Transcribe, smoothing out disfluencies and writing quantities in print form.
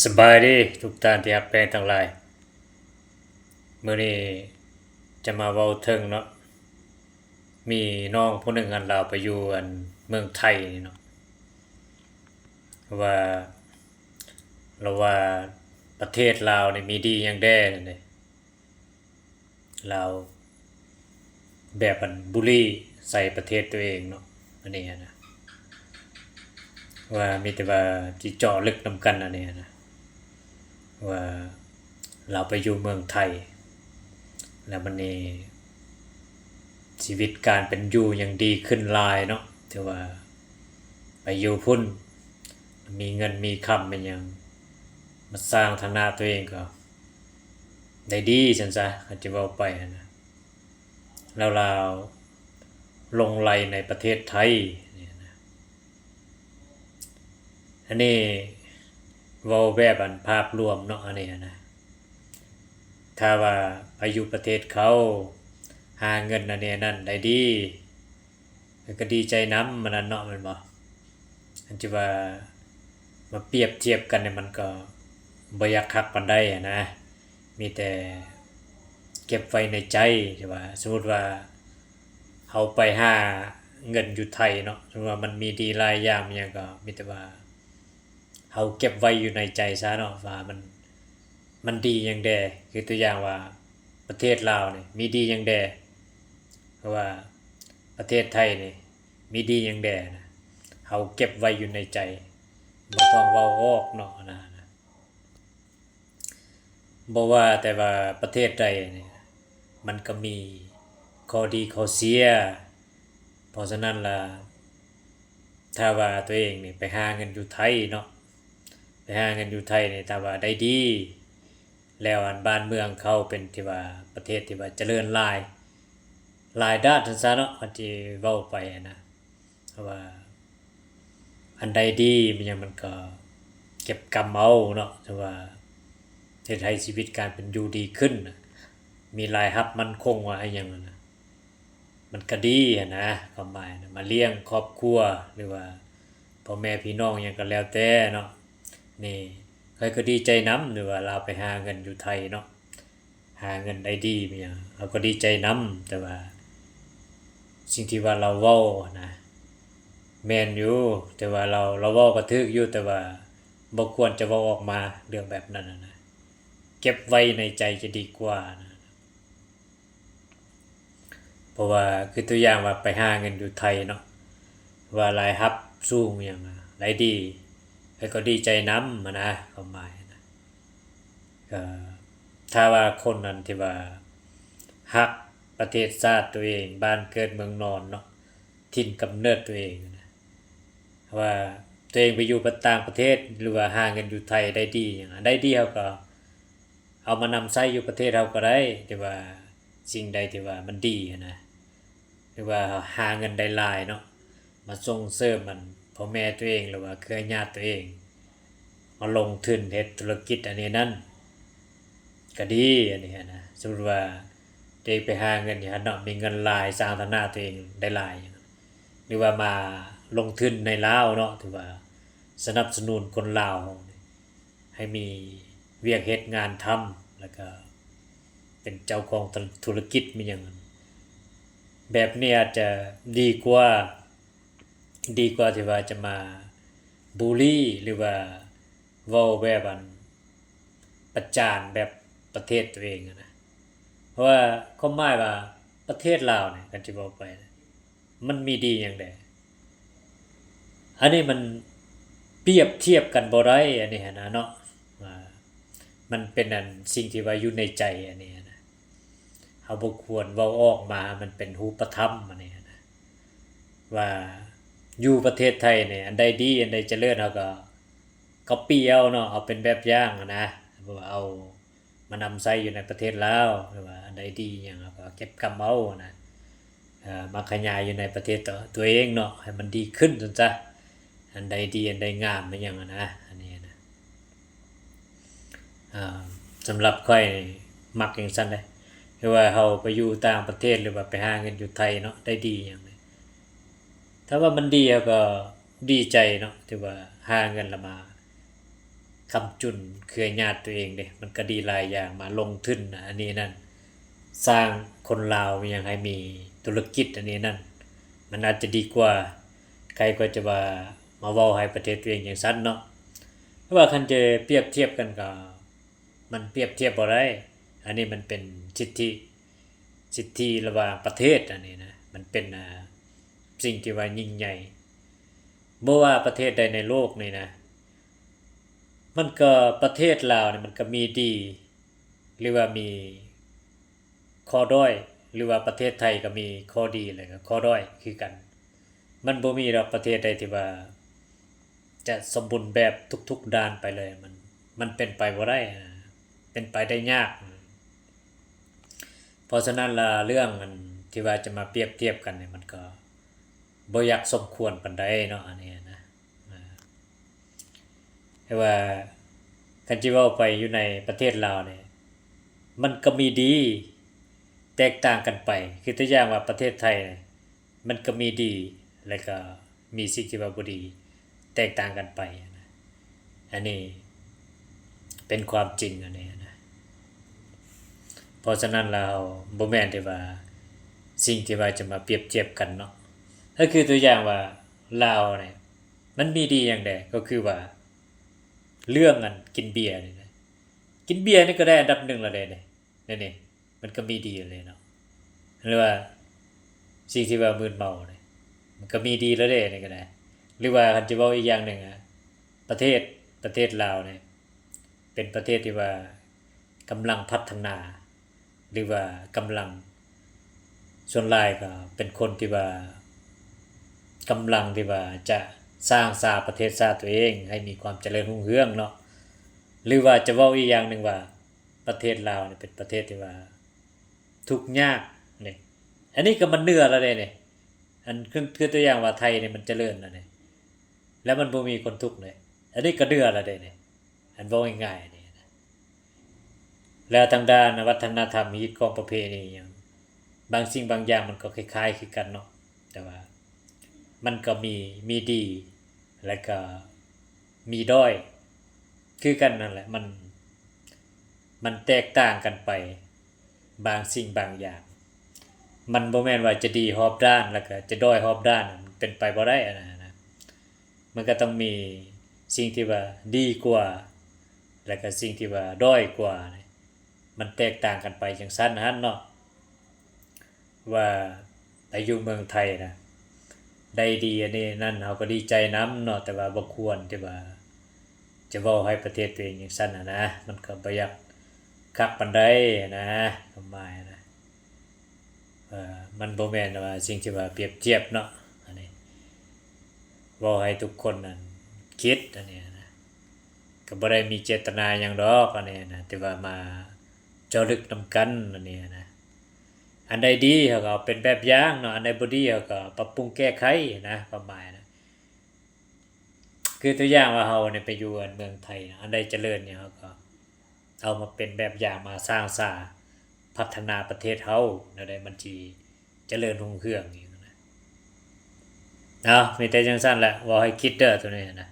สบายดีทุกท่านที่ฮักแพงทั้งหลายมื้อนี้จะมาเว้าถึงเนาะมีน้องผู้หนึ่งเราไปอยู่เมืองไทยนี่เนาะว่าเราว่าประเทศลาวนี่มีดีหยังแด่นั่นเด้ลาวแบบบุลลีใส่ประเทศตัวเองเนาะอันนี้นะว่ามีแต่ว่าสิเจาะลึกนำกันอันนี้นะว่าเราไปอยู่เมืองไทยแล้วมันนี่ชีวิตการเป็นอยู่ยังดีขึ้นหลายเนาะถือว่าไปอยู่พุ่นมีเงินมีคำเป็นหยังมาสร้างฐานะตัวเองก็ได้ดีซั่นซะเขาจะเว้าไปนะแล้วเราลงไหลในประเทศไทยนี่นะอันนี้เว้าแบบภาพรวมเนาะอันนี้นะถ้าว่าไปอยู่ประเทศเขาหาเงินอันนี้นั่นได้ดีก็ดีใจนำมันนั่นเนาะแม่นบ่อันที่ว่ามาเปรียบเทียบกันเนี่ยมันก็บ่อยากคักปานใดอะนะมีแต่เก็บไว้ในใจที่ว่าสมมุติว่าเฮาไปหาเงินอยู่ไทยเนาะสมมุติว่ามันมีดีหลายอย่างอิหยังก็มีแต่ว่าเฮาเก็บไว้อยู่ในใจซะเนาะว่ามันดีหยังแดคือตัวอย่างว่าประเทศลาวนี่มีดีหยังแดเพราะว่าประเทศไทยนี่มีดีหยังแดนะเฮาเก็บไว้อยู่ในใจบ่ต้องเว้าออกเนาะนะบ่ว่าแต่ว่าประเทศใดนี่มันก็มีข้อดีข้อเสียเพราะฉะนั้นล่ะถ้าว่าตัวเองนี่ไปหาเงินอยู่ไทยเนาะไปหาเงินอยู่ไทยนี่ถ้าว่าได้ดีแล้วบ้านเมืองเขาเป็นที่ว่าประเทศที่ว่าเจริญหลายด้านซั่นซะเนาะอันที่เว้าไปนะเพราะว่าอันใดดีมันหยังมันก็เก็บกำเอาเนาะแต่ว่าเฮ็ดให้ชีวิตการเป็นอยู่ดีขึ้นมีรายรับมั่นคงว่าอิหยังนั่นน่ะมันก็ดีอะนะความหมายนะมาเลี้ยงครอบครัวหรือว่าพ่อแม่พี่น้องหยังก็แล้วแต่เนาะนี่ข้อยก็ดีใจนำหรือว่าเราไปหาเงินอยู่ไทยเนาะหาเงินได้ดีมีหยังเราก็ดีใจนำแต่ว่าสิ่งที่ว่าเราเว้านะแม่นอยู่แต่ว่าเราเว้าก็ถูกอยู่แต่ว่าบ่ควรจะเว้าออกมาเรื่องแบบนั้นน่ะนะเก็บไว้ในใจจะดีกว่านะเพราะว่าคือตัวอย่างว่าไปหาเงินอยู่ไทยเนาะว่ารายรับสูงหยังรายดีแล้วก็ดีใจนำอะนะความหมายนะก็ถ้าว่าคนนั้นที่ว่ารักประเทศชาติตัวเองบ้านเกิดเมืองนอนเนาะถิ่นกำเนิดตัวเองนะว่าตัวเองไปอยู่ต่างประเทศหรือว่าหาเงินอยู่ไทยได้ดีหยังได้ดีเขาก็เอามานำใช้อยู่ประเทศเราก็ได้ที่ว่าสิ่งใดที่ว่ามันดีอะนะหรือว่าหาเงินได้หลายเนาะมาส่งเสริมมันพ่อแม่ตัวเองหรือว่าเครือญาติตัวเองมาลงทุนเฮ็ดธุรกิจอันนี้นั่นก็ดีอันนี้นะสมมุติว่าตัวเองไปหาเงินอยู่หั่นเนาะมีเงินหลายสร้างฐานะตัวเองได้หลายหรือว่ามาลงทุนในลาวเนาะถือว่าสนับสนุนคนลาวให้มีเวียกเฮ็ดงานทำแล้วก็เป็นเจ้าของธุรกิจมีหยังแบบนี้อาจจะดีกว่าที่ว่าจะมาบุลลีหรือว่าเว้าแบบประจานแบบประเทศตัวเองอะนะเพราะว่าความหมายว่าประเทศลาวเนี่ยกันสิเว้าไปมันมีดีหยังใดอันนี้มันเปรียบเทียบกันบ่ได้อันนี้หั้นนะเนาะว่ามันเป็นสิ่งที่ว่าอยู่ในใจอันนี้นะเฮาบ่ควรเว้าออกมามันเป็นรูปธรรมอันนี้นะว่าอยู่ประเทศไทยเนี่ยอันใดดีอันใดเจริญเฮาก็copy เอาเนาะเอาเป็นแบบอย่างอะนะเพราะว่าเอามานำใช้อยู่ในประเทศลาวหรือว่าอันใดดีหยังเราก็เก็บกำเอานะมาขยายอยู่ในประเทศตัวเองเนาะให้มันดีขึ้นซั่นซะอันใดดีอันใดงามมันหยังอะนะอันนี้นะสำหรับข้อยนี่มักจั่งซั้นเดะคือว่าเฮาไปอยู่ต่างประเทศหรือว่าไปหาเงินอยู่ไทยเนาะได้ดีหยังนี่ถ้าว่ามันดีเราก็ดีใจเนาะที่ว่าหาเงินแล้วมา คำจุนเครือญาติตัวเองเด้มันก็ดีหลายอย่างมาลงทุนอันนี้นั่นสร้างคนลาวยังให้มีธุรกิจอันนี้นั่นมันอาจจะดีกว่าใครก็จะว่ามาเว้าให้ประเทศตัวเองอย่างซั่นเนาะเพราะว่าคันจะเปรียบเทียบกันก็มันเปรียบเทียบบ่ได้อันนี้มันเป็นสิทธิระหว่างประเทศอันนี้นะมันเป็นสิ่งที่ว่ายิ่งใหญ่บ่ว่าประเทศใดในโลกนี่นะมันก็ประเทศลาวเนี่ยมันก็มีดีหรือว่ามีข้อด้อยหรือว่าประเทศไทยก็มีข้อดีแล้วก็ข้อด้อยคือกันมันบ่มีดอกประเทศใดที่ว่าจะสมบูรณ์แบบทุกๆด้านไปเลยมันเป็นไปบ่ได้เป็นไปได้ยากเพราะฉะนั้นล่ะเรื่องอันที่ว่าจะมาเปรียบเทียบกันเนี่ยมันก็บ่อยากสมควรปานใดเนาะอันนี้นะแต่ว่าคันสิเว้าไปอยู่ในประเทศลาวเนี่ยมันก็มีดีแตกต่างกันไปคือตัวอย่างว่าประเทศไทยเนี่ยมันก็มีดีแล้วก็มีสิ่งที่ว่าบ่ดีแตกต่างกันไปนะอันนี้เป็นความจริงอันนี้นะเพราะฉะนั้นแล้วบ่แม่นที่ว่าสิ่งที่ว่าจะมาเปรียบเทียบกันเนาะก็คือตัวอย่างว่าลาวเนี่ยมันมีดีอย่างใดก็คือว่าเรื่องอันกินเบียร์นี่นะกินเบียร์นี่ก็ได้อันดับ1แล้วเด้นี่มันก็มีดีเลยเนาะหรือว่าสิ่งที่ว่ามึนเมาเนี่ยมันก็มีดีแล้วเด้นี่ก็ได้หรือว่าคันจะเว้าอีกอย่างหนึ่งประเทศลาวเนี่ยเป็นประเทศที่ว่ากำลังพัฒนาหรือว่ากำลังส่วนหลายก็เป็นคนที่ว่ากำลังที่ว่าจะสร้างประเทศชาติตัวเองให้มีความเจริญรุ่งเรืองเนาะหรือว่าจะเว้าอีกอย่างหนึ่งว่าประเทศลาวเนี่ยเป็นประเทศที่ว่าทุกข์ยากนี่อันนี้ก็มันเหนือแล้วเด้นี่อันคือตัวอย่างว่าไทยนี่มันเจริญแล้วนี่แล้วมันบ่มีคนทุกข์เลยอันนี้ก็เหนือแล้วเด้นี่อันเว้าง่ายๆนี่นะแล้วทางด้านวัฒนธรรมฮีตของประเพณีหยังบางสิ่งบางอย่างมันก็คล้ายๆคือกันเนาะแต่ว่ามันก็มีดีแล้วก็มีด้อยคือกันนั่นแหละมันแตกต่างกันไปบางสิ่งบางอย่างมันบ่แม่นว่าจะดีรอบด้านแล้วก็จะด้อยรอบด้านมันเป็นไปบ่ได้นะมันก็ต้องมีสิ่งที่ว่าดีกว่าแล้วก็สิ่งที่ว่าด้อยกว่ามันแตกต่างกันไปจังซั่นหั่นเนาะว่าไปอยู่เมืองไทยนะได้ดีอันนี้นั่นเฮาก็ดีใจนํเนาะแต่ว่าบ่ควรที่ว่าจะเว้าให้ประเทศตัวเองจังซั่นนะมันก็บ่อยากคักปานใดนะประมาณนะมันบ่แม่นว่าสิ่งที่ว่าเปรียบเทียบเนาะอันนี้เว้าให้ทุกคนนั้นคิดอันนี้นะก็บ่ได้มีเจตนาหยังดอกอันนี้นะแต่ว่ามาเจาะลึกนำกันอันนี้นะอันใดดีเขาก็เอาเป็นแบบอย่างเนาะอันใดบ่ดีเขาก็ปรับปรุงแก้ไขนะประมาณนะคือตัวอย่างว่าเฮาเนี่ยไปอยู่เมืองไทยอันใดเจริญเนี่ยเฮาก็เอามาเป็นแบบอย่างมาสร้างพัฒนาประเทศเฮาแนวใดมันสิเจริญรุ่งเรืองอีกนะมีแต่จังซั่นแหละเว้าให้คิดเด้อตัวนี้นะ